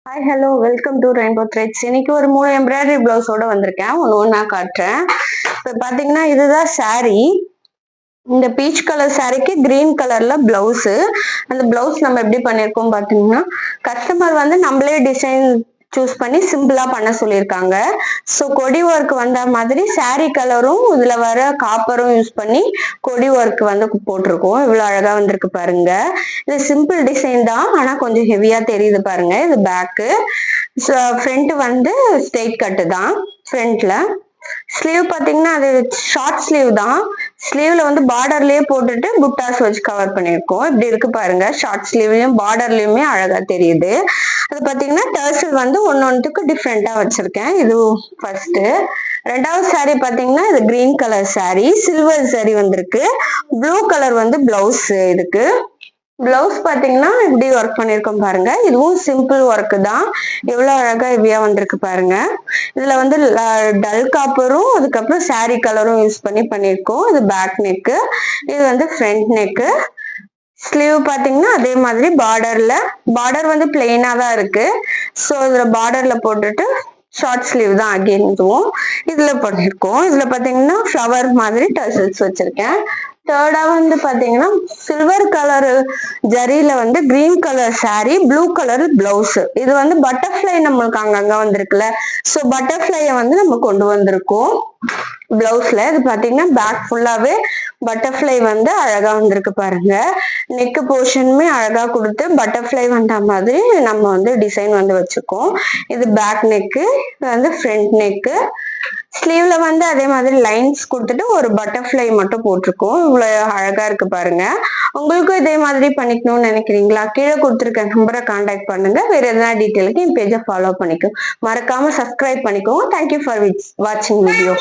Hi hello welcome to Rainbow Threads. இன்னைக்கு ஒரு 3 embroidery பிளவுஸோட வந்திருக்கேன். ஒன்று காட்டுறேன். இப்போ பார்த்தீங்கன்னா இதுதான் saree. இந்த பீச் கலர் சாரிக்கு கிரீன் கலர்ல பிளவுஸ். அந்த பிளவுஸ் நம்ம எப்படி பண்ணிருக்கோம் பாத்தீங்கன்னா, கஸ்டமர் வந்து நம்மளே டிசைன் சூஸ் பண்ணி சிம்பிளா பண்ண சொல்லியிருக்காங்க. ஸோ கொடி ஒர்க் வந்த மாதிரி saree கலரும் இதுல வர காப்பரும் யூஸ் பண்ணி கொடி ஒர்க் வந்து போட்டிருக்கோம். இவ்வளவு அழகா வந்திருக்கு பாருங்க. இது சிம்பிள் டிசைன் தான், ஆனா கொஞ்சம் ஹெவியா தெரியுது பாருங்க. இது பேக்கு. ஃப்ரண்ட் வந்து ஸ்ட்ரெயிட் கட்டு தான் ஃப்ரண்ட்ல. ஸ்லீவ் பாத்தீங்கன்னா அது ஷார்ட் ஸ்லீவ் தான். ஸ்லீவ்ல வந்து பார்டர்லயே போட்டுட்டு புட்டாஸ் வச்சு கவர் பண்ணிருக்கோம். இப்படி இருக்கு பாருங்க. ஷார்ட் ஸ்லீவ்லயும் பார்டர்லயுமே அழகா தெரியுது. அது பாத்தீங்கன்னா டர்சல் வந்து ஒன்னொன்னுக்கு டிஃப்ரெண்டா வச்சிருக்கேன். இது ஃபர்ஸ்ட். ரெண்டாவது saree பாத்தீங்கன்னா இது green colour saree, silver saree வந்திருக்கு. ப்ளூ கலர் வந்து பிளவுஸ். இதுக்கு பிளவுஸ் பாத்தீங்கன்னா இப்படி ஒர்க் பண்ணிருக்கோம் பாருங்க. இதுவும் சிம்பிள் ஒர்க் தான். எவ்வளவு அழகா ஹெவியா வந்திருக்கு பாருங்க. இதுல வந்து டல் காப்பரும் அதுக்கப்புறம் saree கலரும் யூஸ் பண்ணி பண்ணிருக்கோம். இது பேக் நெக்கு, இது வந்து ஃப்ரண்ட் நெக்கு. ஸ்லீவ் பாத்தீங்கன்னா அதே மாதிரி பார்டர் வந்து பிளெயினா தான் இருக்கு. ஸோ இதுல பார்டர்ல போட்டுட்டு ஷார்ட் ஸ்லீவ் தான் அகெயின் இதுவும் இதுல பண்ணிருக்கோம். இதுல பாத்தீங்கன்னா ஃப்ளவர் மாதிரி டசல்ஸ் வச்சிருக்கேன். தேர்டா வந்து பாத்தீங்கன்னா சில்வர் கலர் ஜரியில வந்து green colour saree, blue colour blouse. இது வந்து பட்டர்ஃப்ளை நம்மளுக்கு அங்கங்க வந்திருக்குல்ல, ஸோ பட்டர்ஃப்ளைய வந்து நம்ம கொண்டு வந்திருக்கோம் பிளவுஸ்ல. இது பாத்தீங்கன்னா பேக் ஃபுல்லாவே பட்டர்ஃப்ளை வந்து அழகா வந்திருக்கு பாருங்க. நெக் போர்ஷனுமே அழகா கொடுத்து பட்டர்ஃப்ளை வந்த மாதிரி நம்ம வந்து டிசைன் வந்து வச்சிருக்கோம். இது பேக் நெக்கு, இது வந்து ஃப்ரண்ட் நெக்கு. ஸ்லீவ்ல வந்து அதே மாதிரி லைன்ஸ் கொடுத்துட்டு ஒரு பட்டர்ஃப்ளை மட்டும் போட்டிருக்கோம். இவ்வளவு அழகா இருக்கு பாருங்க. உங்களுக்கும் இதே மாதிரி பண்ணிக்கணும்னு நினைக்கிறீங்களா? கீழே கொடுத்துருக்க நம்பரை கான்டாக்ட் பண்ணுங்க. வேற எதனா டீட்டெயிலுக்கு என் பேஜை ஃபாலோ பண்ணிக்கோ. மறக்காம சப்ஸ்கிரைப் பண்ணிக்கோங்க. தேங்க்யூ ஃபார் வாட்சிங் வீடியோ.